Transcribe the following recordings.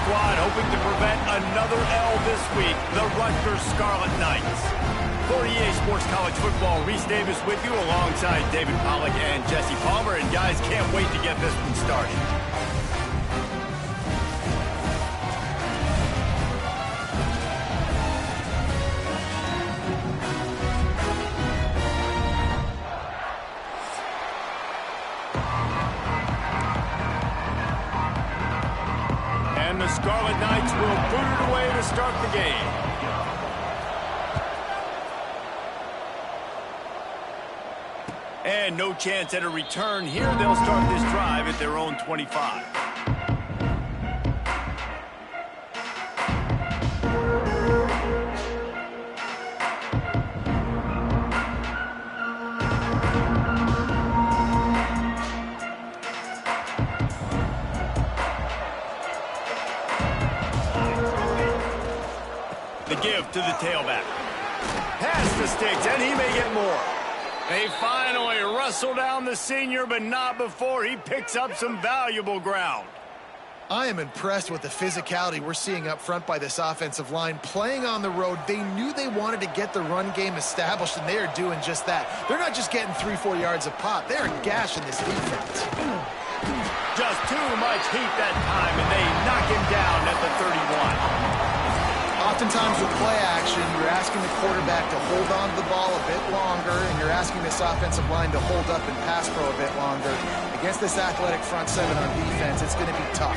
squad hoping to prevent another L this week, the Rutgers Scarlet Knights. For EA Sports College Football, Reese Davis with you alongside David Pollack and Jesse Palmer. And guys, can't wait to get this one started. And the Scarlet Knights will boot it away to start the game. And no chance at a return here. They'll start this drive at their own 25. The give to the tailback. Pass the sticks, and he may get more. They finally wrestle down the senior, but not before he picks up some valuable ground. I am impressed with the physicality we're seeing up front by this offensive line. Playing on the road, they knew they wanted to get the run game established, and they are doing just that. They're not just getting 3-4 yards a pop. They are gashing this defense. Just too much heat that time, and they knock him down at the 31. Oftentimes with play action, you're asking the quarterback to hold on to the ball a bit longer, and you're asking this offensive line to hold up and pass pro a bit longer. Against this athletic front seven on defense, it's going to be tough.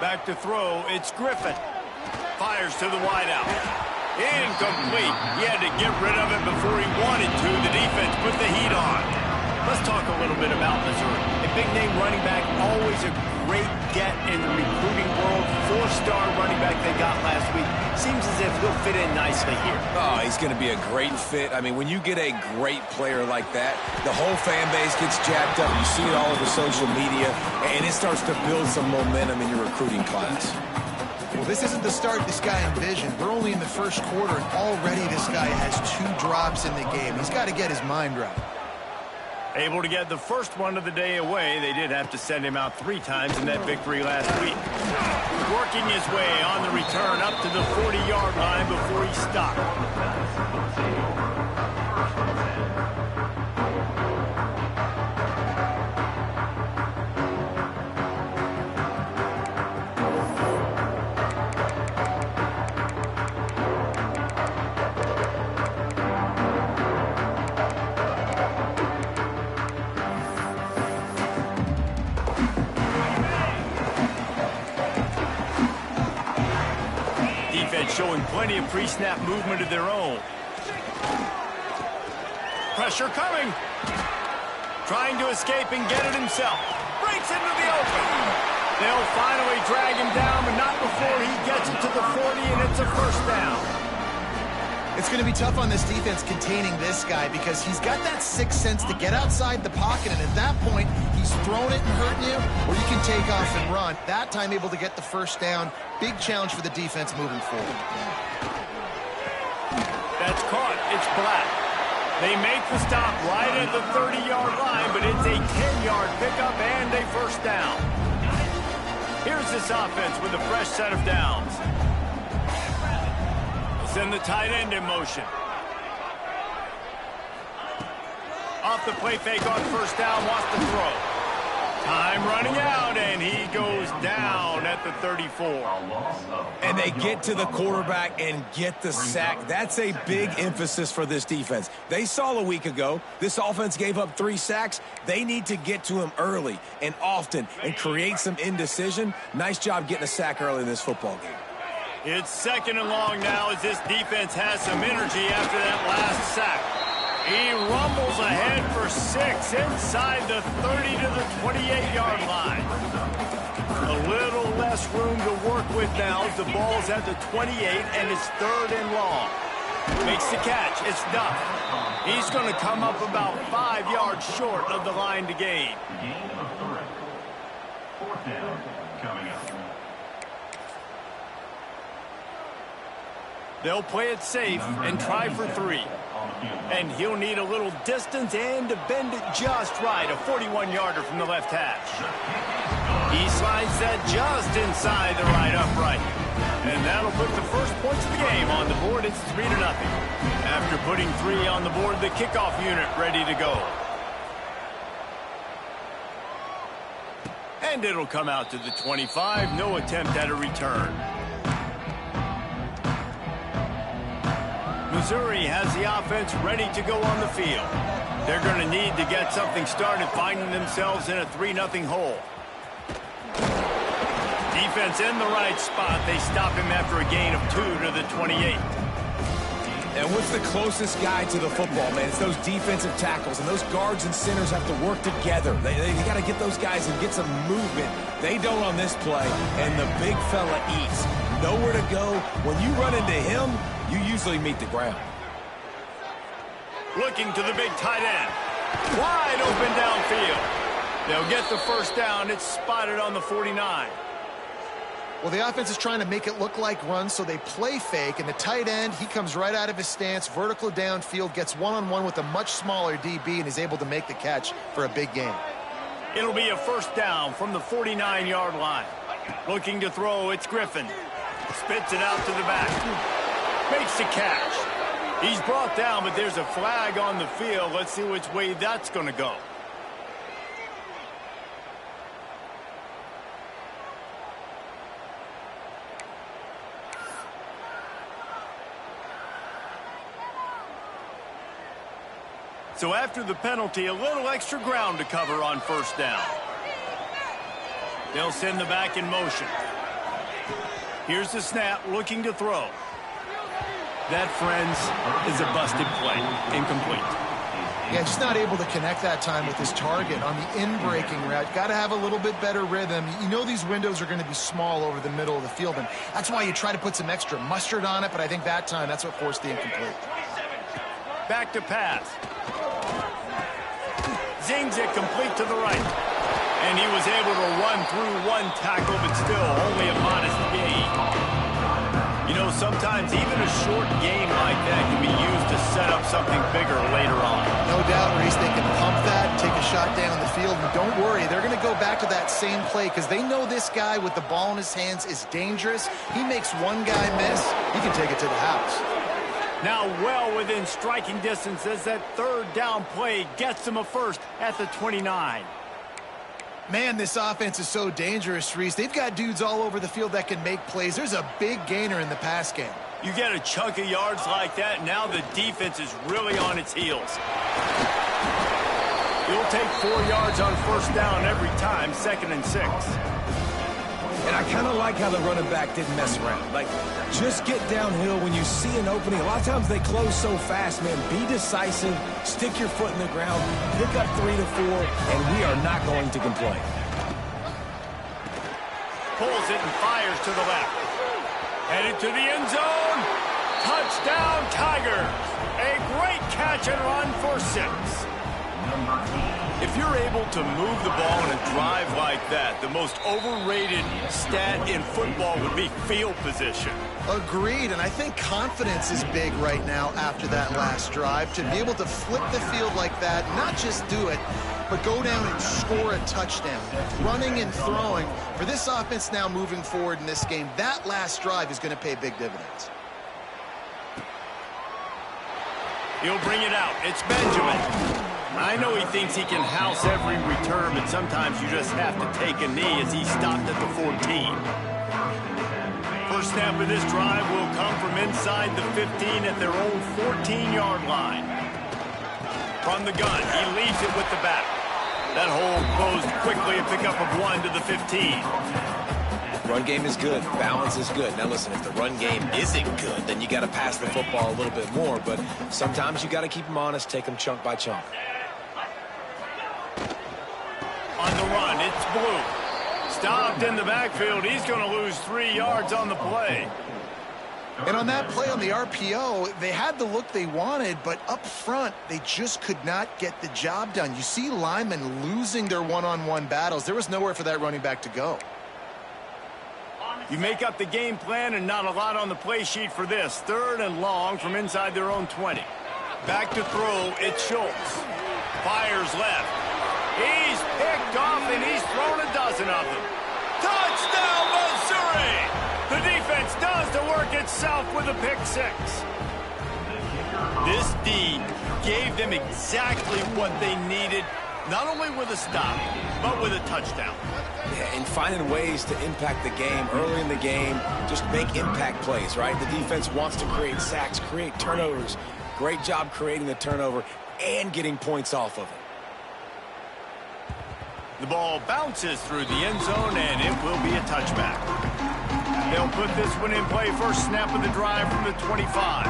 Back to throw, it's Griffin. Fires to the wideout. Incomplete. He had to get rid of it before he wanted to. The defense put the heat on. Let's talk a little bit about Missouri. A big-name running back, always a great get in the recruiting world. Four-star running back they got last week. Seems as if he'll fit in nicely here. Oh, he's going to be a great fit. I mean, when you get a great player like that, the whole fan base gets jacked up. You see it all over social media, and it starts to build some momentum in your recruiting class. Well, this isn't the start this guy envisioned. We're only in the first quarter, and already this guy has 2 drops in the game. He's got to get his mind right. Able to get the first one of the day away. They did have to send him out 3 times in that victory last week. Working his way on the return up to the 40-yard line before he stopped. Showing plenty of pre-snap movement of their own. Pressure coming. Trying to escape and get it himself. Breaks into the open. They'll finally drag him down, but not before he gets it to the 40, and it's a first down. It's going to be tough on this defense containing this guy because he's got that sixth sense to get outside the pocket, and at that point, he's throwing it and hurting you, or you can take off and run. That time able to get the first down. Big challenge for the defense moving forward. That's caught. It's Black. They make the stop right at the 30-yard line, but it's a 10-yard pickup and a first down. Here's this offense with a fresh set of downs. Send the tight end in motion. Off the play fake on first down, wants to throw. Time running out, and he goes down at the 34. And they get to the quarterback and get the sack. That's a big emphasis for this defense. They saw a week ago, this offense gave up 3 sacks. They need to get to him early and often and create some indecision. Nice job getting a sack early in this football game. It's 2nd and long now as this defense has some energy after that last sack. He rumbles ahead for 6 inside the 30 to the 28-yard line. A little less room to work with now as the ball's at the 28 and it's 3rd and long. Makes the catch. It's Duff. He's going to come up about 5 yards short of the line to gain. Gain of 3. 4th down coming up. They'll play it safe and try for 3. And he'll need a little distance and to bend it just right. A 41-yarder from the left hash. He slides that just inside the right upright. And that'll put the first points of the game on the board. It's 3-0. After putting 3 on the board, the kickoff unit ready to go. And it'll come out to the 25. No attempt at a return. Missouri has the offense ready to go on the field. They're going to need to get something started, finding themselves in a 3-0 hole. Defense in the right spot. They stop him after a gain of 2 to the 28. And what's the closest guy to the football, man? It's those defensive tackles, and those guards and centers have to work together. They got to get those guys and get some movement. They don't on this play, and the big fella eats. Nowhere to go. When you run into him, you usually meet the ground. Looking to the big tight end. Wide open downfield. They'll get the first down. It's spotted on the 49. Well, the offense is trying to make it look like runs, so they play fake, and the tight end, he comes right out of his stance, vertical downfield, gets one-on-one with a much smaller DB, and is able to make the catch for a big gain. It'll be a first down from the 49-yard line. Looking to throw, it's Griffin. Spits it out to the back. Makes the catch. He's brought down, but there's a flag on the field. Let's see which way that's going to go. So after the penalty, a little extra ground to cover on first down. They'll send the back in motion. Here's the snap, looking to throw. That, friends, is a busted play. Incomplete. Yeah, just not able to connect that time with his target on the in-breaking route. Got to have a little bit better rhythm. You know these windows are going to be small over the middle of the field, and that's why you try to put some extra mustard on it, but I think that time, that's what forced the incomplete. Back to pass. Zings it complete to the right. And he was able to run through one tackle, but still only a modest gain. You know, sometimes even a short game like that can be used to set up something bigger later on. No doubt, Reese, they can pump that, take a shot down the field, and don't worry, they're going to go back to that same play because they know this guy with the ball in his hands is dangerous. He makes one guy miss, he can take it to the house. Now well within striking distance as that third down play gets them a first at the 29. Man, this offense is so dangerous, Reese. They've got dudes all over the field that can make plays. There's a big gainer in the pass game. You get a chunk of yards like that, now the defense is really on its heels. You'll take 4 yards on first down every time, 2nd and 6. And I kind of like how the running back didn't mess around. Like, just get downhill when you see an opening. A lot of times they close so fast, man. Be decisive, stick your foot in the ground, pick up 3 to 4, and we are not going to complain. Pulls it and fires to the left. Headed to the end zone. Touchdown, Tigers. A great catch and run for 6. If you're able to move the ball in a drive like that, the most overrated stat in football would be field position. Agreed, and I think confidence is big right now after that last drive. To be able to flip the field like that, not just do it, but go down and score a touchdown. Running and throwing. For this offense now moving forward in this game, that last drive is going to pay big dividends. He'll bring it out. It's Benjamin. I know he thinks he can house every return, but sometimes you just have to take a knee as he stopped at the 14. First snap of this drive will come from inside the 15 at their own 14-yard line. From the gun, he leaves it with the back. That hole closed quickly, a pickup of 1 to the 15. Run game is good. Balance is good. Now, listen, if the run game isn't good, then you got to pass the football a little bit more. But sometimes you got to keep them honest, take them chunk by chunk. On the run, it's Blue. Stopped in the backfield. He's going to lose 3 yards on the play. And on that play on the RPO, they had the look they wanted, but up front, they just could not get the job done. You see linemen losing their one-on-one battles. There was nowhere for that running back to go. You make up the game plan and not a lot on the play sheet for this. 3rd and long from inside their own 20. Back to throw, it's Schultz. Fires left. He's picked off and he's thrown a dozen of them. Touchdown, Missouri! The defense does the work itself with a pick 6. This D gave them exactly what they needed, not only with a stop, but with a touchdown. Yeah, and finding ways to impact the game early in the game, just make impact plays, right? The defense wants to create sacks, create turnovers. Great job creating the turnover and getting points off of it. The ball bounces through the end zone, and it will be a touchback. They'll put this one in play first snap of the drive from the 25.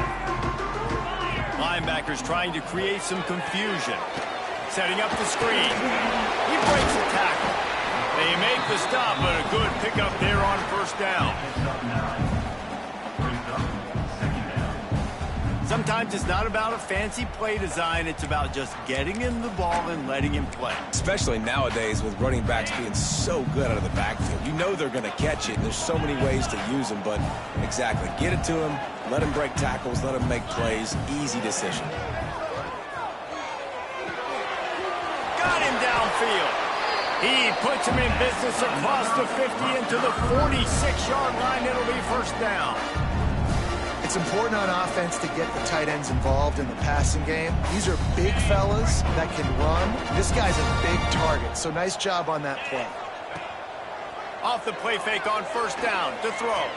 Linebackers trying to create some confusion. Setting up the screen. He breaks the tackle. They make the stop, but a good pickup there on first down. Sometimes it's not about a fancy play design. It's about just getting him the ball and letting him play. Especially nowadays with running backs being so good out of the backfield. You know they're going to catch it. There's so many ways to use them, but exactly. Get it to him, let him break tackles, let him make plays. Easy decision. Got him downfield. He puts him in business across the 50 into the 46-yard line. It'll be first down. It's important on offense to get the tight ends involved in the passing game. These are big fellas that can run. This guy's a big target, so nice job on that play. Off the play fake on first down to throw.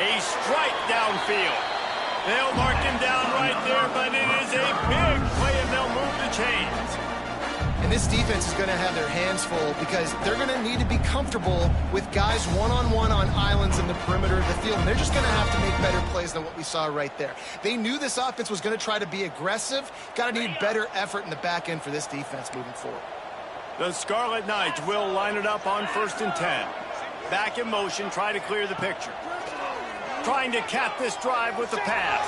A strike downfield. They'll mark him down right there, but it is a big play, and they'll move the chains. And this defense is going to have their hands full because they're going to need to be comfortable with guys one-on-one on islands in the perimeter of the field. And they're just going to have to make better plays than what we saw right there. They knew this offense was going to try to be aggressive. Got to need better effort in the back end for this defense moving forward. The Scarlet Knights will line it up on 1st and 10. Back in motion, try to clear the picture. Trying to cap this drive with the pass.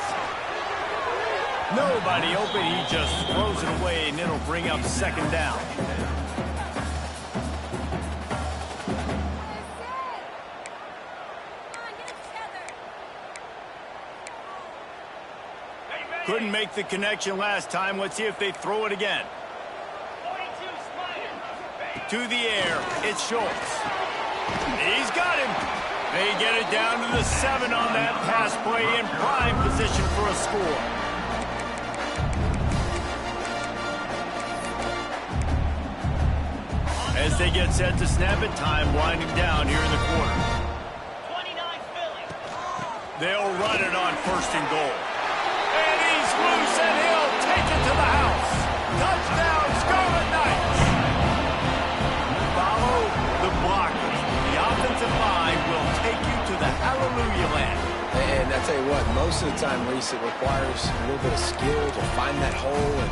Nobody open, he just throws it away, and it'll bring up second down. Couldn't make the connection last time. Let's see if they throw it again. To the air, it's Schultz. He's got him. They get it down to the 7 on that pass play in prime position for a score. As they get set to snap it, time winding down here in the quarter. 29 Philly. They'll run it on 1st and goal. And he's loose, and he'll take it to the house. Touchdown, Scarlet Knights. Follow the blockers. The offensive line will take you to the hallelujah land. And I tell you what, most of the time, Reese, it requires a little bit of skill to find that hole and,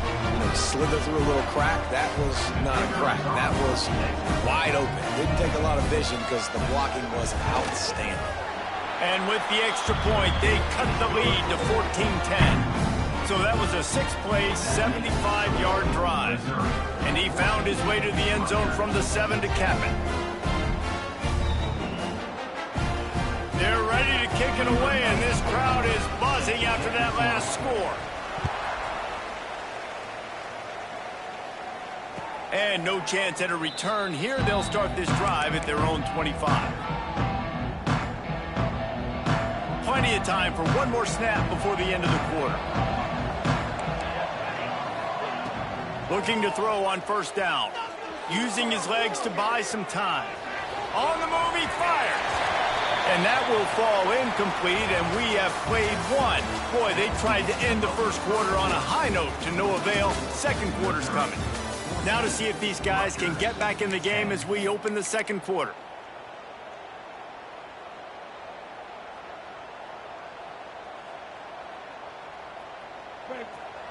slither through a little crack. That was not a crack. That was wide open. Didn't take a lot of vision because the blocking was outstanding. And with the extra point, they cut the lead to 14-10. So that was a 6-play, 75-yard drive. And he found his way to the end zone from the 7 to cap it. They're ready to kick it away, and this crowd is buzzing after that last score. And no chance at a return here. They'll start this drive at their own 25. Plenty of time for one more snap before the end of the quarter. Looking to throw on first down. Using his legs to buy some time. On the move, he fires. And that will fall incomplete, and we have played one. Boy, they tried to end the first quarter on a high note to no avail. Second quarter's coming. Now to see if these guys can get back in the game as we open the second quarter.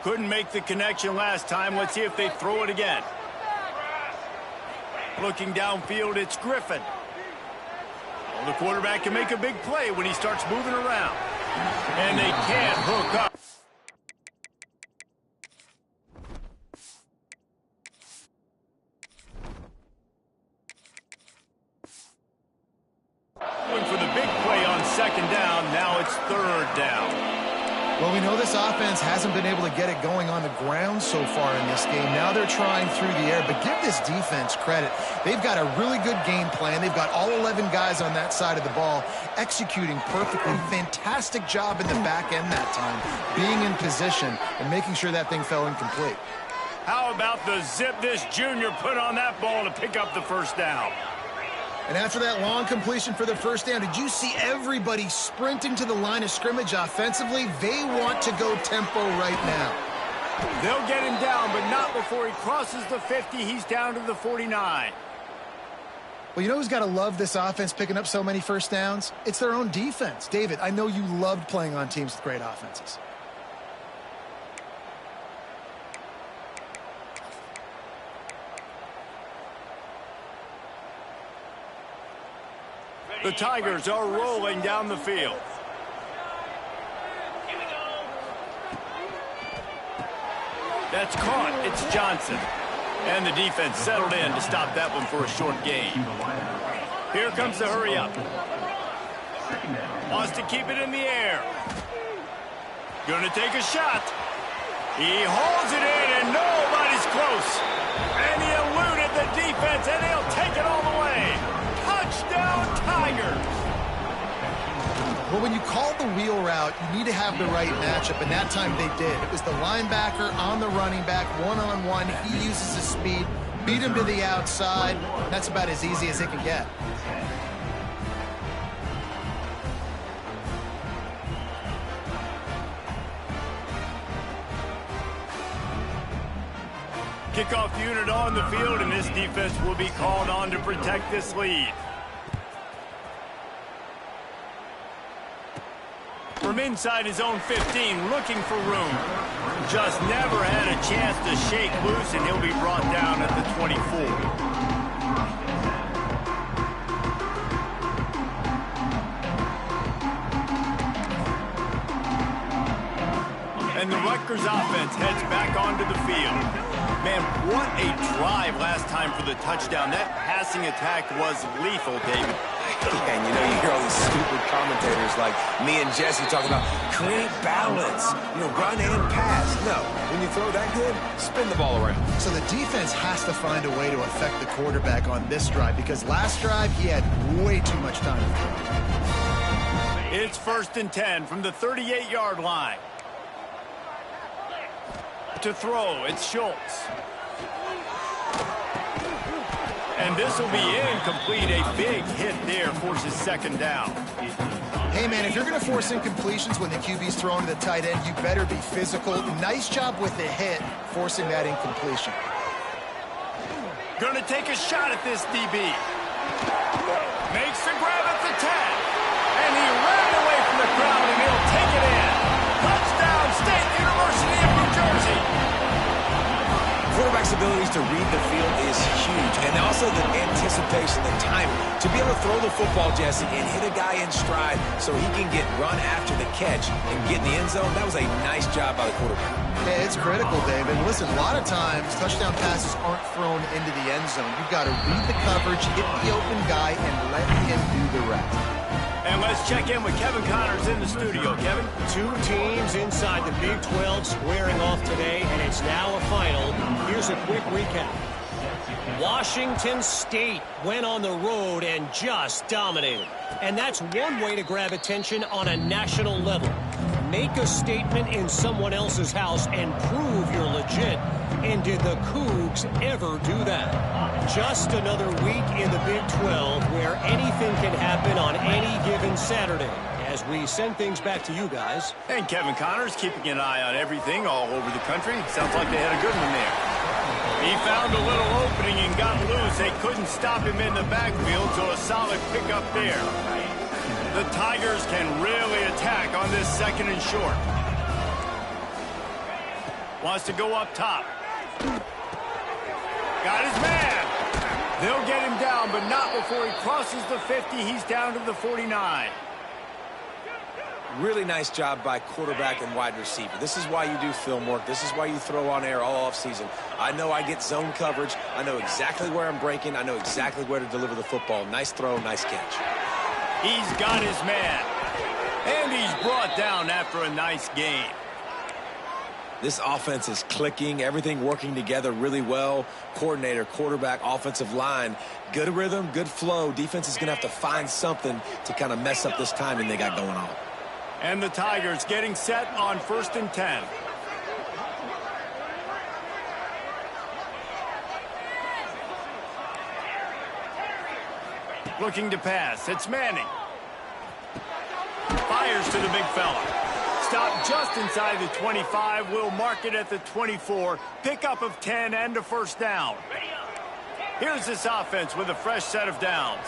Couldn't make the connection last time. Let's see if they throw it again. Looking downfield, it's Griffin. Well, the quarterback can make a big play when he starts moving around. And they can't hook up. For second down. Now it's third down. Well, we know this offense hasn't been able to get it going on the ground so far in this game. Now they're trying through the air, but give this defense credit. They've got a really good game plan. They've got all 11 guys on that side of the ball executing perfectly. Fantastic job in the back end that time, being in position and making sure that thing fell incomplete. How about the zip this junior put on that ball to pick up the first down? And after that long completion for the first down, did you see everybody sprinting to the line of scrimmage offensively? They want to go tempo right now. They'll get him down, but not before he crosses the 50. He's down to the 49. Well, you know who's got to love this offense picking up so many first downs? It's their own defense. David, I know you loved playing on teams with great offenses. The Tigers are rolling down the field. That's caught. It's Johnson. And the defense settled in to stop that one for a short gain. Here comes the hurry up. Wants to keep it in the air. Gonna take a shot. He holds it in and nobody's close. And he eluded the defense and he'll take it all the way. Touchdown Tigers. Well, when you call the wheel route, you need to have the right matchup, and that time they did. It was the linebacker on the running back, one-on-one. He uses his speed, beat him to the outside. That's about as easy as it can get. Kickoff unit on the field, and this defense will be called on to protect this lead. From inside his own 15, looking for room. Just never had a chance to shake loose, and he'll be brought down at the 24. And the Rutgers offense heads back onto the field. Man, what a drive last time for the touchdown. That passing attack was lethal, David. And you know, you hear all these stupid commentators like me and Jesse talking about create balance, you know, run and pass. No, when you throw that good, spin the ball around. So the defense has to find a way to affect the quarterback on this drive, because last drive he had way too much time to throw. It's 1st and 10 from the 38-yard line. To throw, it's Schultz. And this will be incomplete. A big hit there forces second down. Hey, man, if you're going to force incompletions when the QB's throwing to the tight end, you better be physical. Nice job with the hit, forcing that incompletion. Going to take a shot at this DB. Makes the grab at the 10. And he ran away from the crowd, and he'll take it in. Touchdown, State University of New Jersey. Quarterback's abilities to read the field is huge, and also the anticipation, the timing. To be able to throw the football, Jesse, and hit a guy in stride so he can get run after the catch and get in the end zone, that was a nice job by the quarterback. Yeah, it's critical, David. Listen, a lot of times touchdown passes aren't thrown into the end zone. You've got to read the coverage, hit the open guy, and let him do the rest. And let's check in with Kevin Connors in the studio. Kevin? Two teams inside the Big 12 squaring off today, and it's now a final. Here's a quick recap. Washington State went on the road and just dominated. And that's one way to grab attention on a national level. Make a statement in someone else's house and prove you're legit. And did the Cougs ever do that? Just another week in the Big 12 where anything can happen on any given Saturday. As we send things back to you guys. And Kevin Connors keeping an eye on everything all over the country. Sounds like they had a good one there. He found a little opening and got loose. They couldn't stop him in the backfield, so a solid pickup there. The Tigers can really attack on this 2nd and short. Wants to go up top. Got his man. They'll get him down, but not before he crosses the 50. He's down to the 49. Really nice job by quarterback and wide receiver. This is why you do film work. This is why you throw on air all off season. I know I get zone coverage. I know exactly where I'm breaking. I know exactly where to deliver the football. Nice throw, nice catch. He's got his man. And he's brought down after a nice gain. This offense is clicking, everything working together really well. Coordinator, quarterback, offensive line, good rhythm, good flow. Defense is going to have to find something to kind of mess up this timing they got going on. And the Tigers getting set on 1st and 10. Looking to pass. It's Manning. Fires to the big fella. Stop just inside the 25. Will mark it at the 24. Pickup of 10 and a first down. Here's this offense with a fresh set of downs.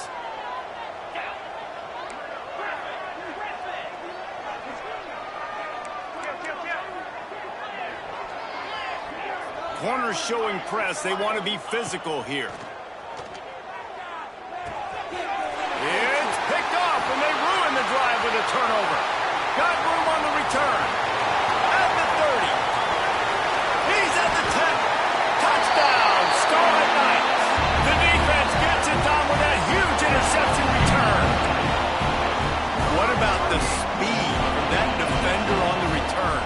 Corners showing press. They want to be physical here. It's picked off, and they ruin the drive with a turnover. Got room on the return. At the 30. He's at the 10. Touchdown, Scarlet Knights. The defense gets it done with that huge interception return. What about the speed of that defender on the return?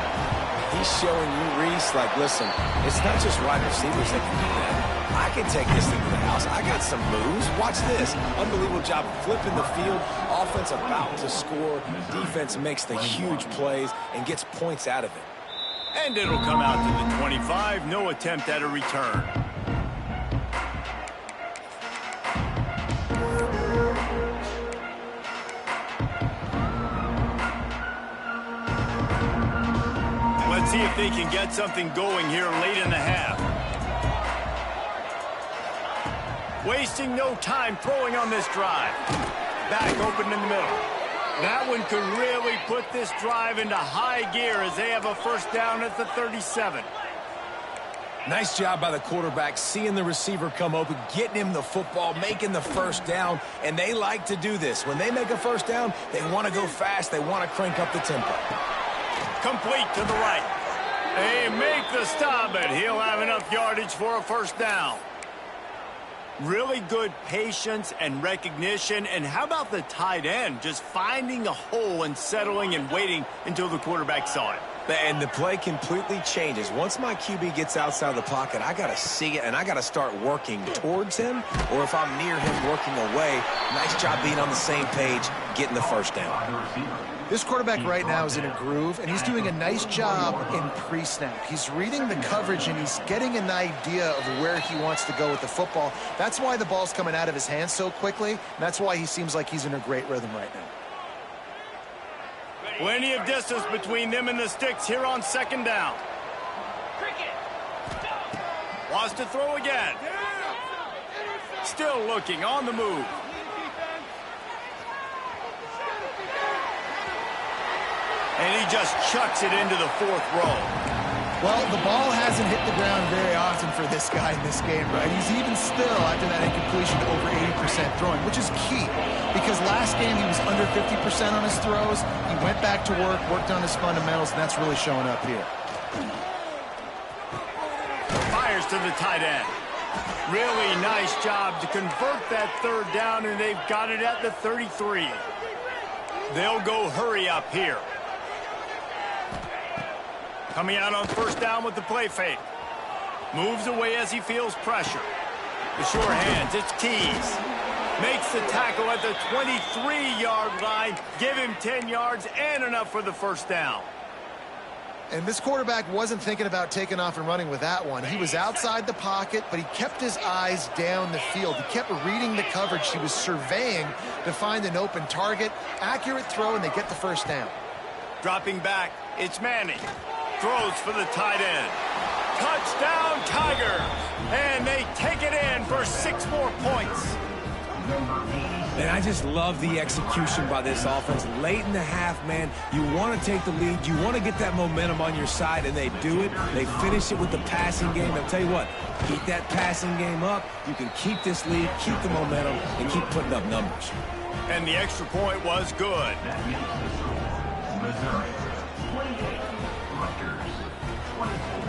He's showing you, Reese, like, listen, it's not just wide receivers that can do that. I can take this thing to the house. I got some moves. Watch this. Unbelievable job flipping the field. Offense about to score. Defense makes the huge plays and gets points out of it. And it'll come out to the 25. No attempt at a return. Let's see if they can get something going here late in the half. Wasting no time throwing on this drive. Back open in the middle. That one could really put this drive into high gear as they have a first down at the 37. Nice job by the quarterback, seeing the receiver come open, getting him the football, making the first down, and they like to do this. When they make a first down, they want to go fast. They want to crank up the tempo. Complete to the right. They make the stop, but he'll have enough yardage for a first down. Really good patience and recognition. And how about the tight end just finding a hole and settling and waiting until the quarterback saw it? And the play completely changes. Once my QB gets outside the pocket, I got to see it, and I got to start working towards him, or if I'm near him, working away. Nice job being on the same page, getting the first down. This quarterback right now is in a groove, and he's doing a nice job in pre-snap. He's reading the coverage, and he's getting an idea of where he wants to go with the football. That's why the ball's coming out of his hands so quickly, and that's why he seems like he's in a great rhythm right now. Plenty of distance between them and the sticks here on second down. Wants to throw again. Still looking on the move. And he just chucks it into the fourth row. Well, the ball hasn't hit the ground very often for this guy in this game, right? He's even still, after that incompletion, to over 80% throwing, which is key. Because last game he was under 50% on his throws. He went back to work, worked on his fundamentals, and that's really showing up here. Fires to the tight end. Really nice job to convert that third down, and they've got it at the 33. They'll go hurry up here. Coming out on first down with the play fake. Moves away as he feels pressure. The sure hands, it's Keys. Makes the tackle at the 23-yard line. Give him 10 yards and enough for the first down. And this quarterback wasn't thinking about taking off and running with that one. He was outside the pocket, but he kept his eyes down the field. He kept reading the coverage. He was surveying to find an open target. Accurate throw, and they get the first down. Dropping back, it's Manning. Throws for the tight end. Touchdown, Tigers! And they take it in for 6 more points. And I just love the execution by this offense. Late in the half, man, you want to take the lead. You want to get that momentum on your side, and they do it. They finish it with the passing game. I'll tell you what, keep that passing game up. You can keep this lead, keep the momentum, and keep putting up numbers. And the extra point was good. Missouri, 28. Rutgers, 24.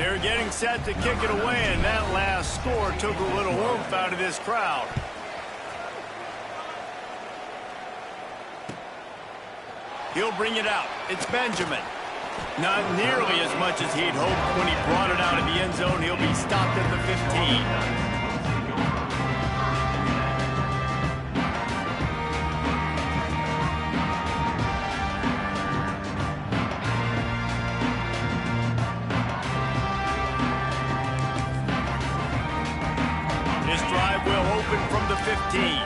They're getting set to kick it away, and that last score took a little oomph out of this crowd. He'll bring it out. It's Benjamin. Not nearly as much as he'd hoped when he brought it out of the end zone. He'll be stopped at the 15. This drive will open from the 15.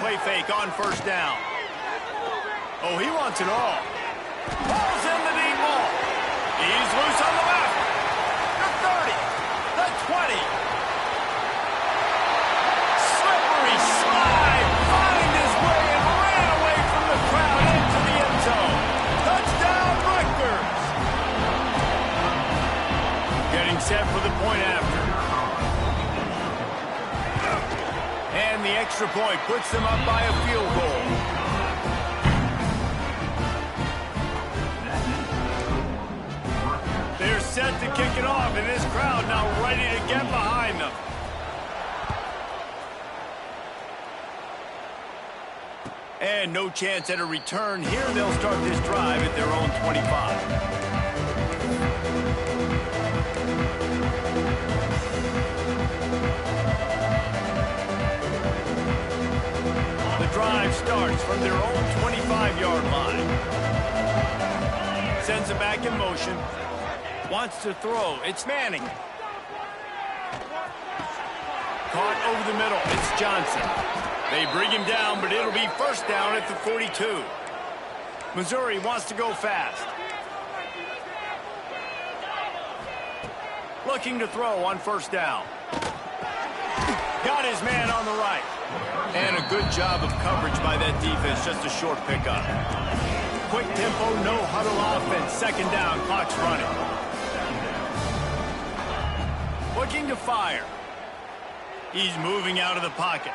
Play fake on first down. Oh, he wants it all. Ball's in the deep ball. He's loose on the left. The 30. The 20. Slippery slide. Find his way and ran away from the crowd into the end zone. Touchdown, Rutgers. Getting set for the point after. And the extra point puts them up by a field goal. They're set to kick it off, and this crowd now ready to get behind them. And no chance at a return here. They'll start this drive at their own 25. Drive starts from their own 25-yard line. Sends it back in motion. Wants to throw. It's Manning. Caught over the middle. It's Johnson. They bring him down, but it'll be first down at the 42. Missouri wants to go fast. Looking to throw on first down. Got his man on the right. And a good job of coverage by that defense, just a short pickup. Quick tempo, no huddle offense. Second down, clock's running. Looking to fire. He's moving out of the pocket.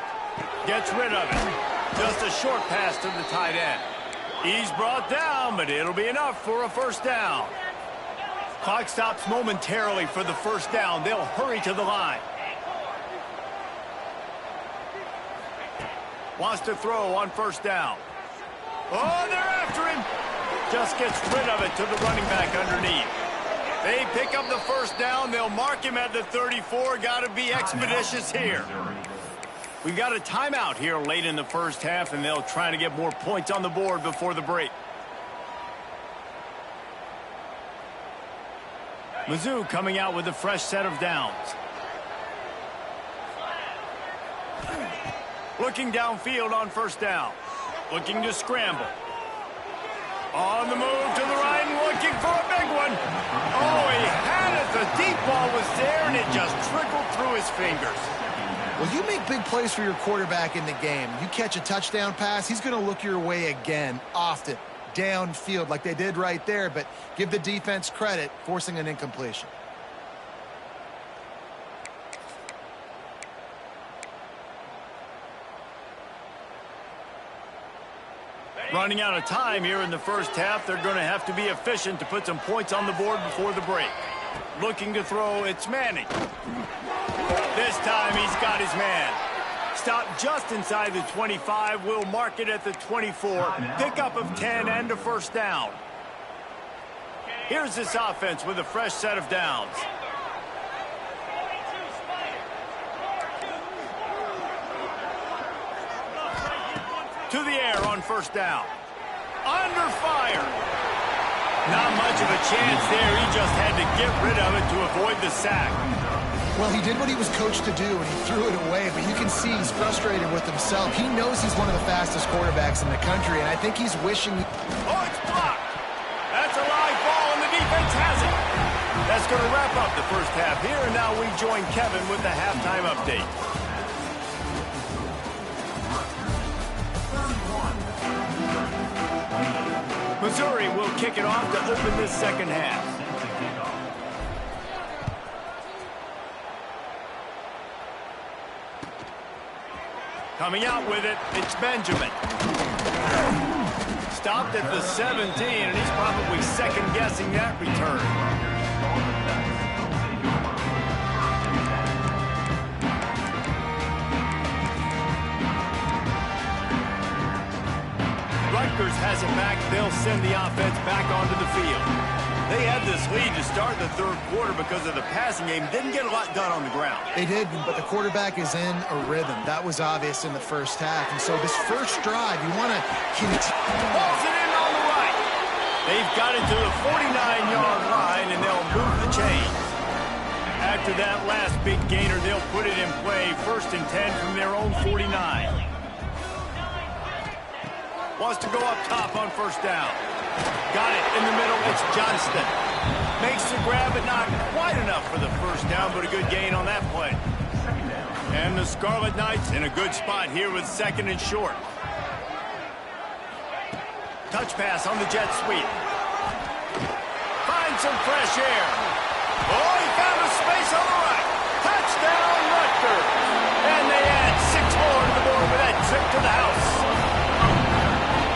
Gets rid of it. Just a short pass to the tight end. He's brought down, but it'll be enough for a first down. Clock stops momentarily for the first down. They'll hurry to the line. Wants to throw on first down. Oh, they're after him. Just gets rid of it to the running back underneath. They pick up the first down. They'll mark him at the 34. Got to be expeditious here. We've got a timeout here late in the first half, and they'll try to get more points on the board before the break. Mizzou coming out with a fresh set of downs. Looking downfield on first down. Looking to scramble. On the move to the right and looking for a big one. Oh, he had it. The deep ball was there, and it just trickled through his fingers. Well, you make big plays for your quarterback in the game. You catch a touchdown pass, he's going to look your way again, often, downfield like they did right there, but give the defense credit, forcing an incompletion. Running out of time here in the first half. They're going to have to be efficient to put some points on the board before the break. Looking to throw, it's Manning. This time he's got his man. Stopped just inside the 25. We'll mark it at the 24. Pickup of 10 and a first down. Here's this offense with a fresh set of downs. To the air on first down. Under fire. Not much of a chance there. He just had to get rid of it to avoid the sack. Well, he did what he was coached to do, and he threw it away, but you can see he's frustrated with himself. He knows he's one of the fastest quarterbacks in the country, and I think he's wishing... Oh, it's blocked. That's a live ball, and the defense has it. That's going to wrap up the first half here, and now we join Kevin with the halftime update. Missouri will kick it off to open this second half. Coming out with it, it's Benjamin. stopped at the 17, and he's probably second-guessing that return. Rutgers has it back. They'll send the offense back onto the field. They had this lead to start the third quarter because of the passing game. Didn't get a lot done on the ground. They did, but the quarterback is in a rhythm. That was obvious in the first half. And so this first drive, you want to continue. Balls it in on the right. They've got it to the 49-yard line, and they'll move the chains. After that last big gainer, they'll put it in play. 1st and 10 from their own 49. Wants to go up top on 1st down. Got it in the middle. It's Johnston. Makes the grab, but not quite enough for the 1st down, but a good gain on that play. And the Scarlet Knights in a good spot here with 2nd and short. Touch pass on the jet sweep. Finds some fresh air. Oh, he found a space on the right. Touchdown, Rutgers. And they add 6 more to the board with that trip to the house.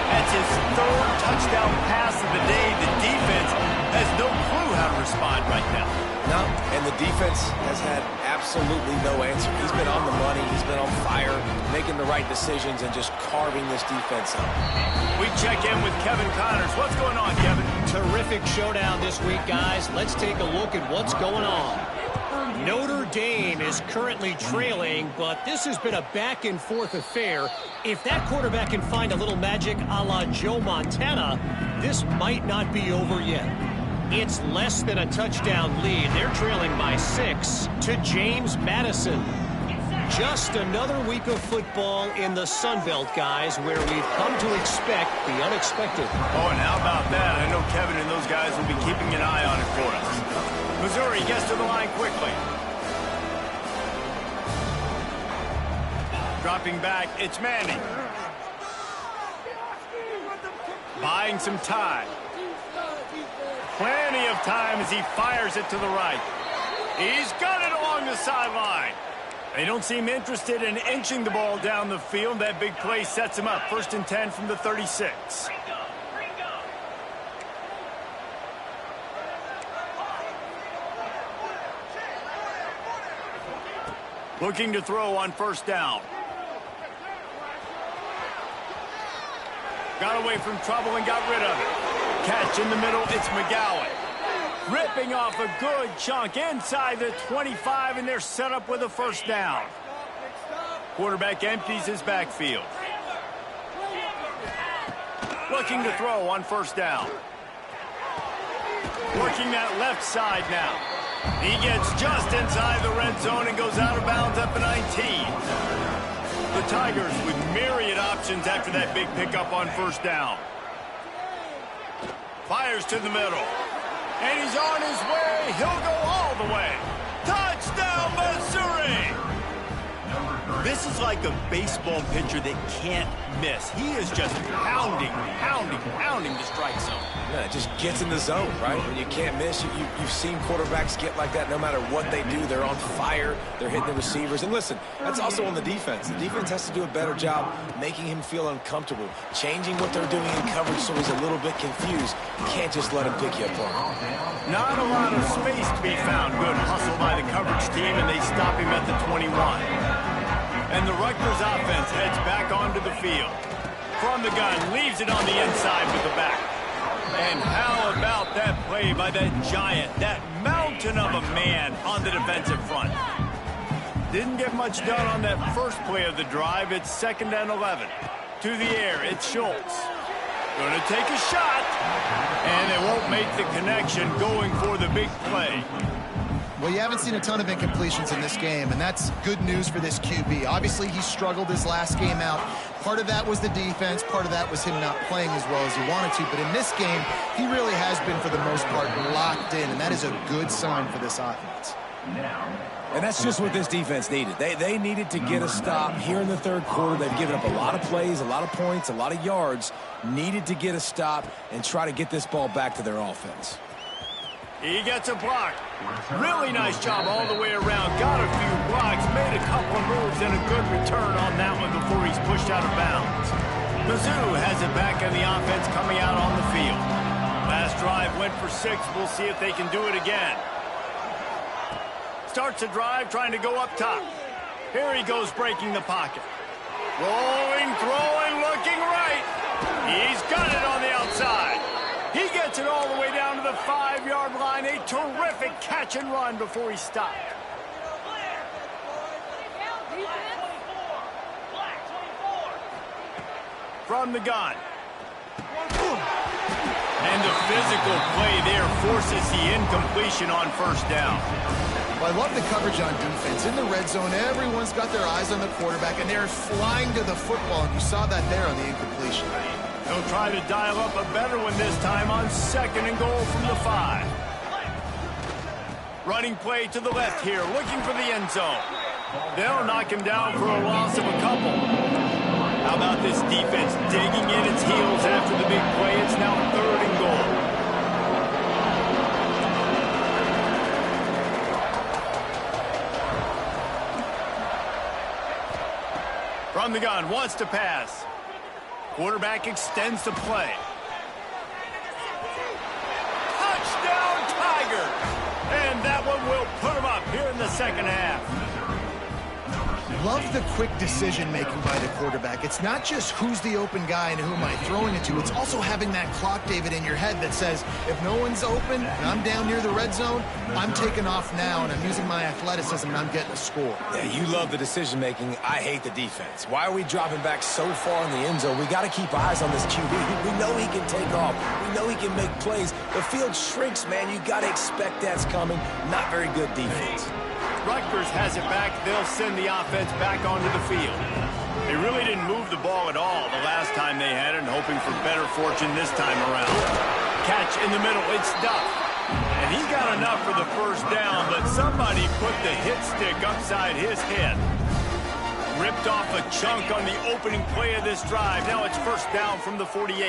That's his 3rd touchdown pass of the day. The defense has no clue how to respond right now. No, and the defense has had absolutely no answer. He's been on the money. He's been on fire, making the right decisions and just carving this defense up. We check in with Kevin Connors. What's going on, Kevin? Terrific showdown this week, guys. Let's take a look at what's going on. Notre Dame is currently trailing, but this has been a back-and-forth affair. If that quarterback can find a little magic a la Joe Montana, this might not be over yet. It's less than a touchdown lead. They're trailing by 6 to James Madison. Just another week of football in the Sun Belt, guys, where we've come to expect the unexpected. Oh, and how about that? I know Kevin and those guys will be keeping an eye on it for us. Missouri gets to the line quickly. Dropping back, it's Manning. Buying some time. Plenty of time as he fires it to the right. He's got it along the sideline. They don't seem interested in inching the ball down the field. That big play sets him up. 1st and 10 from the 36. Looking to throw on 1st down. Got away from trouble and got rid of it. Catch in the middle, it's McGowan. Ripping off a good chunk inside the 25, and they're set up with a 1st down. Quarterback empties his backfield. Looking to throw on 1st down. Working that left side now. He gets just inside the red zone and goes out of bounds at the 19. The Tigers with myriad options after that big pickup on 1st down. Fires to the middle. And he's on his way. He'll go all the way. Touchdown, Missouri! This is like a baseball pitcher that can't miss. He is just pounding the strike zone. Yeah, it just gets in the zone, right? When you can't miss, you've seen quarterbacks get like that no matter what they do. They're on fire. They're hitting the receivers. And listen, that's also on the defense. The defense has to do a better job making him feel uncomfortable, changing what they're doing in coverage so he's a little bit confused. You can't just let him pick you apart. Not a lot of space to be found. Good hustle by the coverage team, and they stop him at the 21. And the Rutgers offense heads back onto the field. From the gun, leaves it on the inside with the back. And how about that play by that giant, that mountain of a man on the defensive front? Didn't get much done on that first play of the drive. It's 2nd and 11. To the air, it's Schultz. Going to take a shot. And they won't make the connection going for the big play. Well, you haven't seen a ton of incompletions in this game, and that's good news for this QB. Obviously, he struggled his last game out. Part of that was the defense. Part of that was him not playing as well as he wanted to. But in this game, he really has been, for the most part, locked in, and that is a good sign for this offense. And that's just what this defense needed. They needed to get a stop here in the third quarter. They've given up a lot of plays, a lot of points, a lot of yards. Needed to get a stop and try to get this ball back to their offense. He gets a block. Really nice job all the way around. Got a few blocks, made a couple of moves, and a good return on that one before he's pushed out of bounds. Mizzou has it back in the offense coming out on the field. Last drive went for 6. We'll see if they can do it again. Starts a drive trying to go up top. Here he goes breaking the pocket. Rolling, throwing, looking right. He's got it on the outside. He gets it all the way down to the 5-yard line. A terrific catch and run before he stopped. From the gun. And the physical play there forces the incompletion on first down. Well, I love the coverage on defense. In the red zone, everyone's got their eyes on the quarterback, and they're flying to the football, and you saw that there on the incompletion. They'll try to dial up a better one this time on 2nd and goal from the 5. Running play to the left here, looking for the end zone. They'll knock him down for a loss of a couple. How about this defense digging in its heels after the big play? It's now 3rd and goal. From the gun, wants to pass. Quarterback extends the play. Touchdown, Tiger! And that one will put him up here in the second half. Love the quick decision-making by the quarterback. It's not just who's the open guy and who am I throwing it to. It's also having that clock, David, in your head that says, if no one's open and I'm down near the red zone, I'm taking off now and I'm using my athleticism and I'm getting a score. Yeah, you love the decision-making. I hate the defense. Why are we dropping back so far in the end zone? We got to keep eyes on this QB. We know he can take off. We know he can make plays. The field shrinks, man. You got to expect that's coming. Not very good defense. Rutgers has it back. They'll send the offense back onto the field. They really didn't move the ball at all the last time they had it, and hoping for better fortune this time around. Catch in the middle. It's Duff. And he got enough for the first down, but somebody put the hit stick upside his head. Ripped off a chunk on the opening play of this drive. Now it's first down from the 48.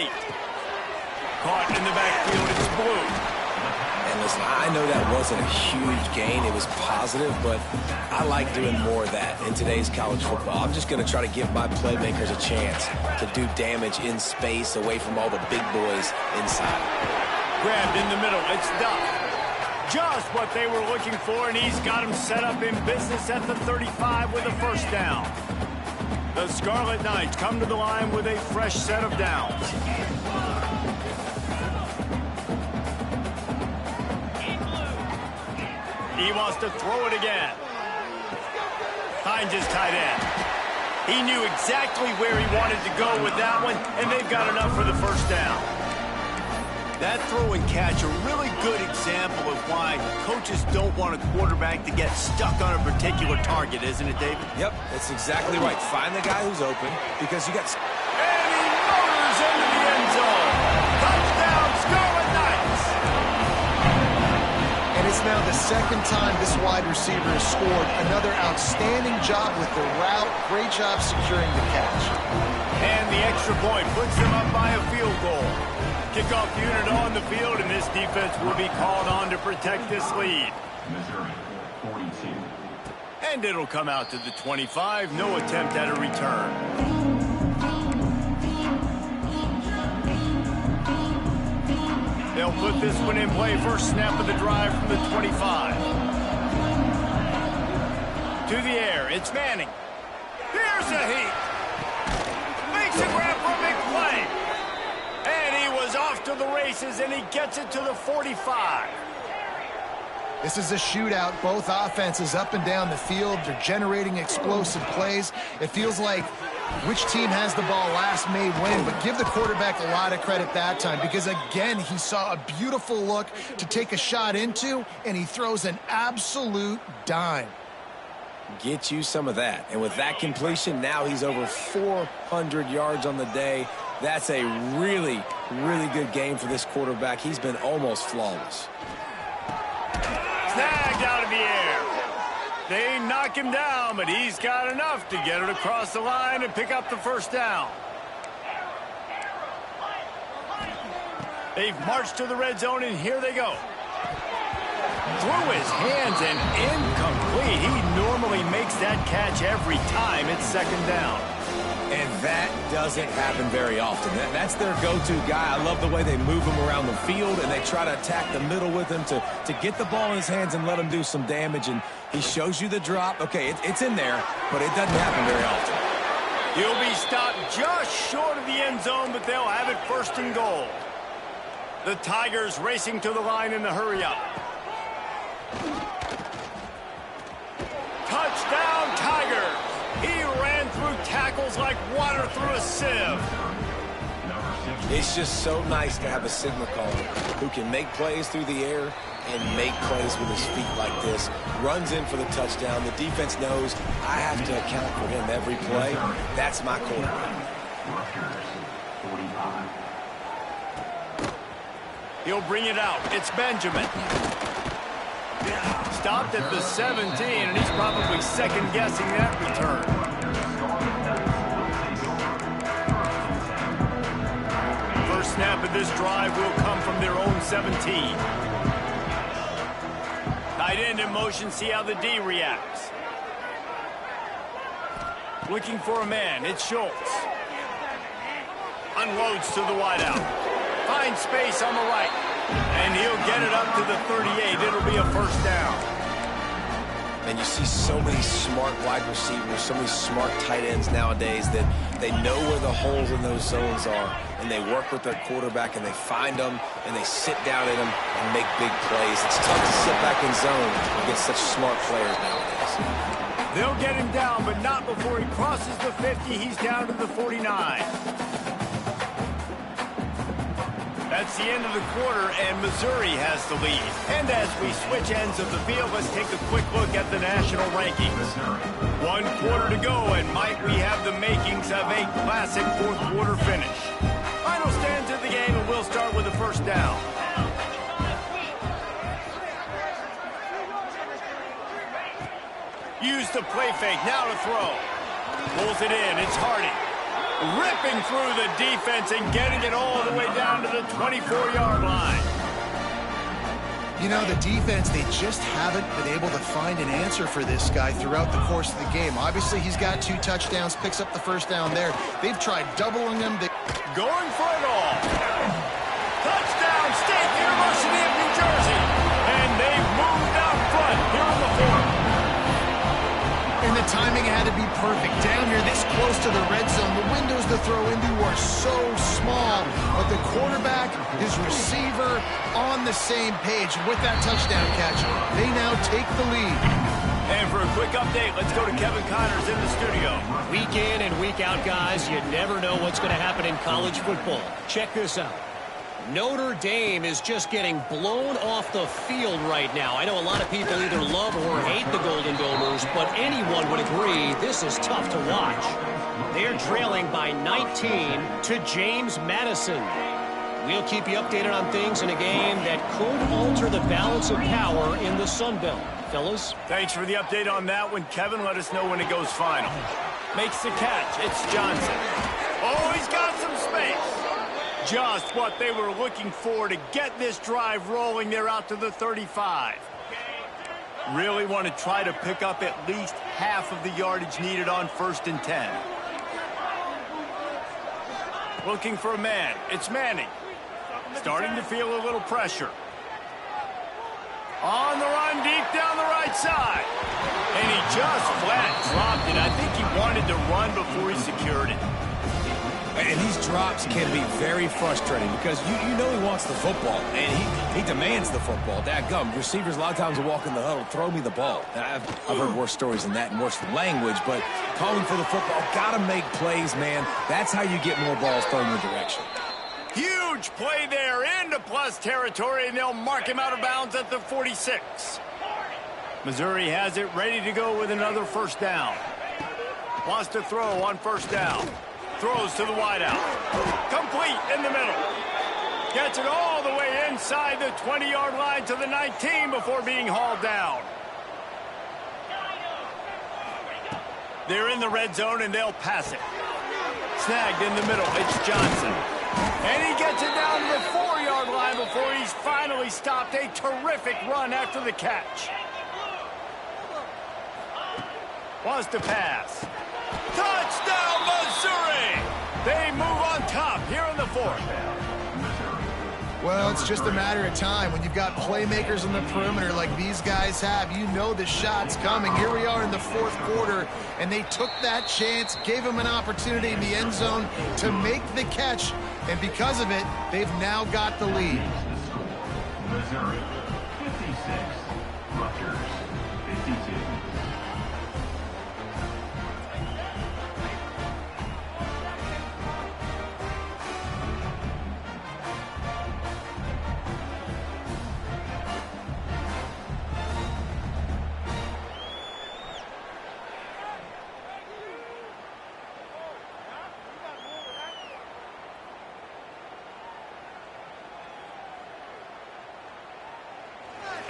Caught in the backfield. It's Blue. And listen, I know that wasn't a huge gain. It was positive, but I like doing more of that in today's college football. I'm just going to try to give my playmakers a chance to do damage in space away from all the big boys inside. Grabbed in the middle. It's Duff. Just what they were looking for, and he's got him set up in business at the 35 with a first down. The Scarlet Knights come to the line with a fresh set of downs. He wants to throw it again. Finds his tight end. He knew exactly where he wanted to go with that one, and they've got enough for the first down. That throw and catch, a really good example of why coaches don't want a quarterback to get stuck on a particular target, isn't it, David? Yep, that's exactly right. Find the guy who's open because you got... And he motors into the end zone. Touchdown, Scarlet Knights! And it's now the second time this wide receiver has scored. Another outstanding job with the route. Great job securing the catch. And the extra point puts them up by a field goal. Kickoff unit on the field, and this defense will be called on to protect this lead. Missouri, 42. And it'll come out to the 25. No attempt at a return. They'll put this one in play. First snap of the drive from the 25. To the air, it's Manning. Here's a heat. Makes a grab for a big play. And he was off to the races, and he gets it to the 45. This is a shootout. Both offenses up and down the field. They're generating explosive plays. It feels like which team has the ball last may win, but give the quarterback a lot of credit that time because, again, he saw a beautiful look to take a shot into, and he throws an absolute dime. Get you some of that. And with that completion, now he's over 400 yards on the day. That's a really, really good game for this quarterback. He's been almost flawless. Snagged out of the air. They knock him down, but he's got enough to get it across the line and pick up the first down. They've marched to the red zone, and here they go. through his hands and incomplete. He normally makes that catch every time it's second down. And that doesn't happen very often. That's their go-to guy. I love the way they move him around the field, and they try to attack the middle with him to get the ball in his hands and let him do some damage. And he shows you the drop. Okay, it's in there, but it doesn't happen very often. He'll be stopped just short of the end zone, but they'll have it first and goal. The Tigers racing to the line in the hurry-up. Touchdown, Tigers! He ran through tackles like water through a sieve. It's just so nice to have a signal caller who can make plays through the air and make plays with his feet like this. Runs in for the touchdown. The defense knows I have to account for him every play. That's my quarterback. He'll bring it out. It's Benjamin. Stopped at the 17, and he's probably second-guessing that return. First snap of this drive will come from their own 17. Tight end in motion, see how the D reacts. Looking for a man, it's Schultz. Unloads to the wideout. Finds space on the right. And he'll get it up to the 38. It'll be a first down. And you see so many smart wide receivers, so many smart tight ends nowadays that they know where the holes in those zones are, and they work with their quarterback, and they find them, and they sit down in them and make big plays. It's tough to sit back in zone against such smart players nowadays. They'll get him down, but not before he crosses the 50. He's down to the 49. That's the end of the quarter, and Missouri has the lead. And as we switch ends of the field, let's take a quick look at the national rankings. 1 quarter to go, and might we have the makings of a classic fourth-quarter finish. Final stands of the game, and we'll start with the first down. Use the play fake, now to throw. Pulls it in, it's Hardy. Ripping through the defense and getting it all the way down to the 24-yard line. You know, the defense, they just haven't been able to find an answer for this guy throughout the course of the game. Obviously, he's got 2 touchdowns, picks up the first down there. They've tried doubling him. Going for it all. Touchdown, State University of New Jersey. And they've moved out front here in the fourth. And the timing had to be perfect. Down here, this close to the red zone, the windows to throw into are so small. But the quarterback, his receiver, on the same page. With that touchdown catch, they now take the lead. And for a quick update, let's go to Kevin Connors in the studio. Week in and week out, guys, you never know what's going to happen in college football. Check this out. Notre Dame is just getting blown off the field right now. I know a lot of people either love or hate the Golden Domers, but anyone would agree this is tough to watch. They're trailing by 19 to James Madison. We'll keep you updated on things in a game that could alter the balance of power in the Sun Belt. Fellas? Thanks for the update on that one, Kevin. Let us know when it goes final. Makes the catch. It's Johnson. Oh, he's got some space. Just what they were looking for to get this drive rolling. They're out to the 35. Really want to try to pick up at least half of the yardage needed on 1st and 10. Looking for a man. It's Manning. Starting to feel a little pressure. On the run, deep down the right side. And he just flat dropped it. I think he wanted to run before he secured it. And these drops can be very frustrating because you know he wants the football, and he demands the football. Dadgum, receivers a lot of times will walk in the huddle, throw me the ball. And I've heard worse stories than that and worse language, but calling for the football, got to make plays, man. That's how you get more balls thrown in the direction. Huge play there into plus territory, and they'll mark him out of bounds at the 46. Missouri has it ready to go with another first down. Wants to throw on first down. Throws to the wideout. Complete in the middle. Gets it all the way inside the 20-yard line to the 19 before being hauled down. They're in the red zone, and they'll pass it. Snagged in the middle. It's Johnson. And he gets it down to the 4-yard line before he's finally stopped. A terrific run after the catch. Wants to pass. Touchdown, Missouri! They move on top here in the fourth. Well, it's just a matter of time. When you've got playmakers on the perimeter like these guys have, you know the shot's coming. Here we are in the fourth quarter, and they took that chance, gave him an opportunity in the end zone to make the catch, and because of it, they've now got the lead. Missouri, 56. Rutgers, 52.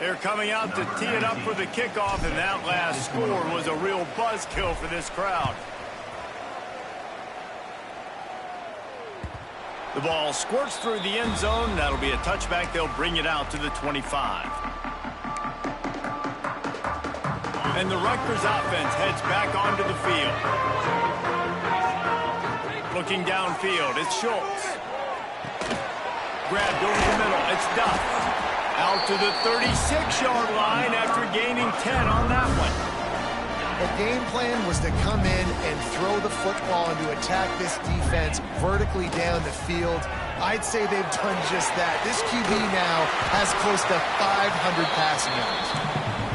They're coming out to tee it up for the kickoff, and that last score was a real buzzkill for this crowd. The ball squirts through the end zone. That'll be a touchback. They'll bring it out to the 25. And the Rutgers offense heads back onto the field. Looking downfield, it's Schultz. Grabbed over the middle, it's Duff. Out to the 36-yard line after gaining 10 on that one. The game plan was to come in and throw the football and to attack this defense vertically down the field. I'd say they've done just that. This QB now has close to 500 passing yards.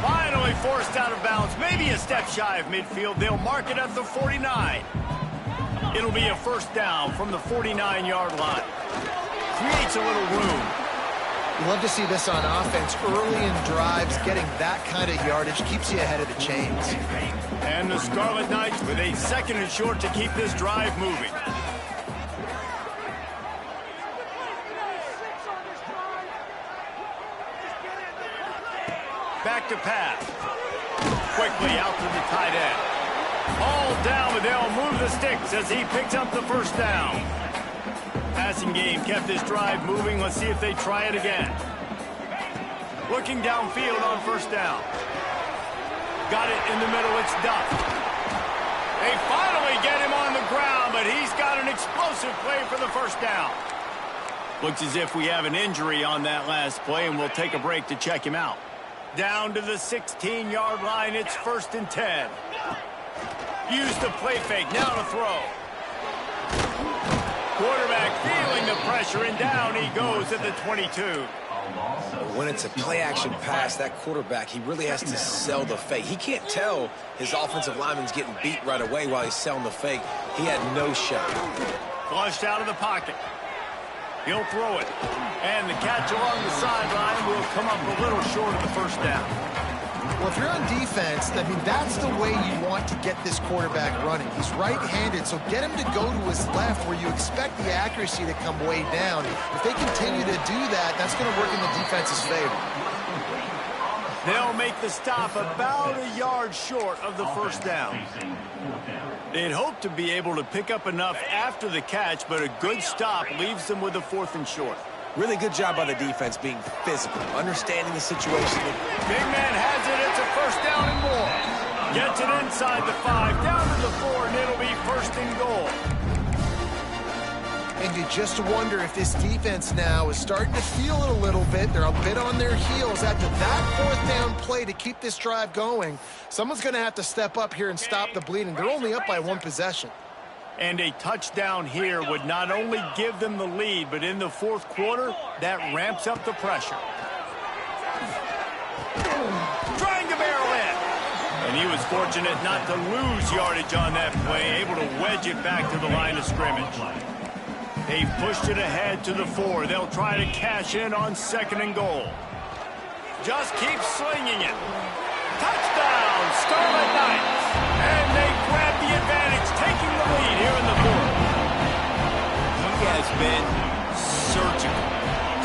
Finally forced out of bounds, maybe a step shy of midfield. They'll mark it at the 49. It'll be a first down from the 49-yard line. Creates a little room. You love to see this on offense. Early in drives, getting that kind of yardage keeps you ahead of the chains. And the Scarlet Knights with a second and short to keep this drive moving. Back to pass. Quickly out to the tight end. All down, but they'll move the sticks as he picks up the first down. Passing game kept this drive moving. Let's see if they try it again. Looking downfield on first down. Got it in the middle. It's Duff. They finally get him on the ground, but he's got an explosive play for the first down. Looks as if we have an injury on that last play, and we'll take a break to check him out. Down to the 16-yard line. It's 1st and 10. Use the play fake. Now to throw. Quarterback feeling the pressure, and down he goes at the 22. When it's a play-action pass, that quarterback, he really has to sell the fake. He can't tell his offensive lineman's getting beat right away while he's selling the fake. He had no shot. Flushed out of the pocket. He'll throw it. And the catch along the sideline will come up a little short of the first down. Well, if you're on defense, I mean, that's the way you want to get this quarterback running. He's right-handed, so get him to go to his left where you expect the accuracy to come way down. If they continue to do that, that's going to work in the defense's favor. They'll make the stop about a yard short of the first down. They'd hope to be able to pick up enough after the catch, but a good stop leaves them with a 4th and short. Really good job by the defense being physical, understanding the situation. Big man has it. It's a first down and more. Gets it inside the 5, down to the 4, and it'll be 1st and goal. And you just wonder if this defense now is starting to feel it a little bit. They're a bit on their heels after that 4th down play to keep this drive going. Someone's going to have to step up here and stop the bleeding. They're only up by 1 possession. And a touchdown here would not only give them the lead, but in the 4th quarter, that ramps up the pressure. Trying to barrel in. And he was fortunate not to lose yardage on that play, able to wedge it back to the line of scrimmage. They've pushed it ahead to the 4. They'll try to cash in on 2nd and goal. Just keep slinging it. Touchdown, Scarlet Knights. And they grab the advantage, taking the lead here in the 4th. He has been surgical,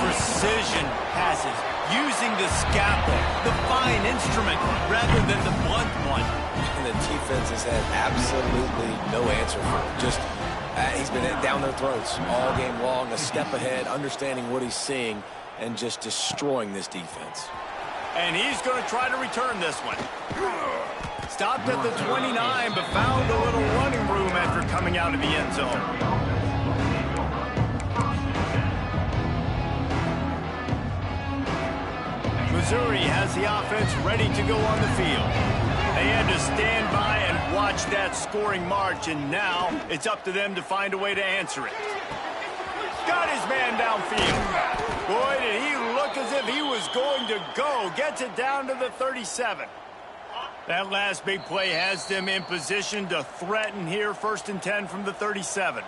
precision passes, using the scalpel, the fine instrument, rather than the blunt one. And the defense has had absolutely no answer for him. Just, he's been down their throats all game long, a step ahead, understanding what he's seeing, and just destroying this defense. And he's going to try to return this one. Stopped at the 29, but found a little running room after coming out of the end zone. Missouri has the offense ready to go on the field. They had to stand by and watch that scoring march, and now it's up to them to find a way to answer it. Got his man downfield. Boy, did he look as if he was going to go. Gets it down to the 37. That last big play has them in position to threaten here, 1st and 10 from the 37.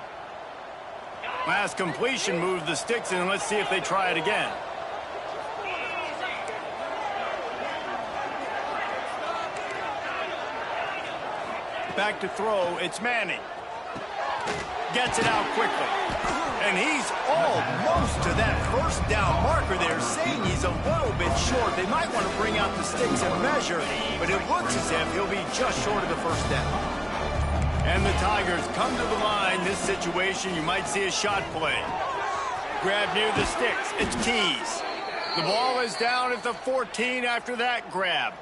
Last completion moved the sticks in. Let's see if they try it again. Back to throw, it's Manning. Gets it out quickly. And he's almost to that first down marker there, saying he's a little bit short. They might want to bring out the sticks and measure, but it looks as if he'll be just short of the first down. And the Tigers come to the line. This situation, you might see a shot play. Grab near the sticks. It's Keys. The ball is down at the 14 after that grab.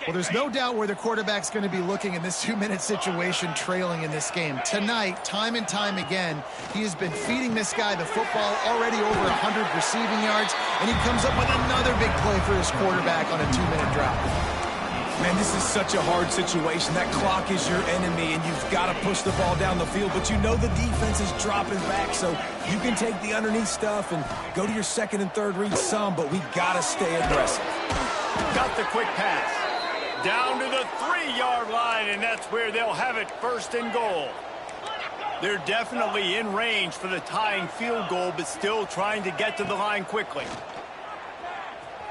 Well, there's no doubt where the quarterback's going to be looking in this 2-minute situation, trailing in this game. Tonight, time and time again, he has been feeding this guy the football, already over 100 receiving yards, and he comes up with another big play for his quarterback on a 2-minute drive. Man, this is such a hard situation. That clock is your enemy, and you've got to push the ball down the field, but you know the defense is dropping back, so you can take the underneath stuff and go to your second and third read some, but we got to stay aggressive. Got the quick pass. Down to the 3-yard line, and that's where they'll have it, 1st and goal. They're definitely in range for the tying field goal, but still trying to get to the line quickly.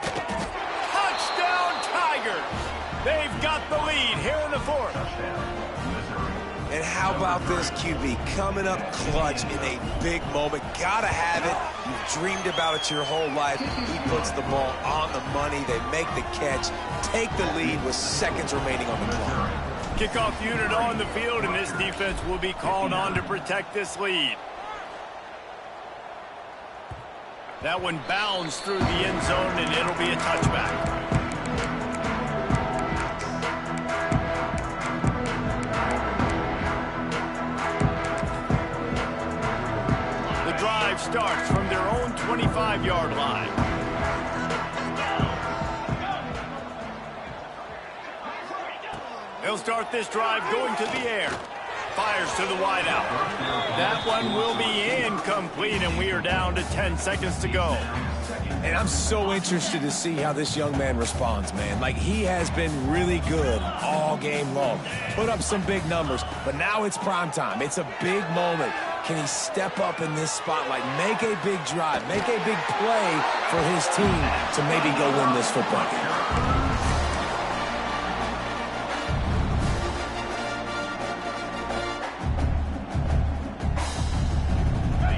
Touchdown, Tigers! They've got the lead here in the 4th. And how about this QB coming up clutch in a big moment? Gotta have it. You've dreamed about it your whole life. He puts the ball on the money. They make the catch, take the lead with seconds remaining on the clock. Kickoff unit on the field, and this defense will be called on to protect this lead. That one bounds through the end zone, and it'll be a touchback. Drive starts from their own 25-yard line. They'll start this drive going to the air. Fires to the wideout. That one will be incomplete, and we are down to 10 seconds to go. And I'm so interested to see how this young man responds, man. Like, he has been really good all game long. Put up some big numbers, but now it's prime time. It's a big moment. Can he step up in this spotlight, make a big drive, make a big play for his team to maybe go win this football game?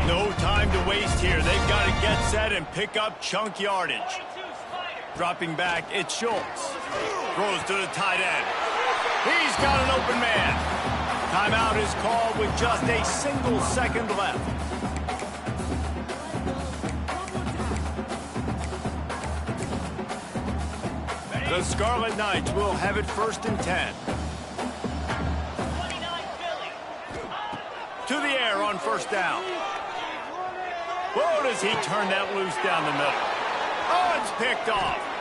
No time to waste here. They've got to get set and pick up chunk yardage. Dropping back, it's Schultz. Throws to the tight end. He's got an open man. Timeout is called with just a single second left. The Scarlet Knights will have it 1st and 10. To the air on 1st down. Whoa, does he turn that loose down the middle. Oh, it's picked off.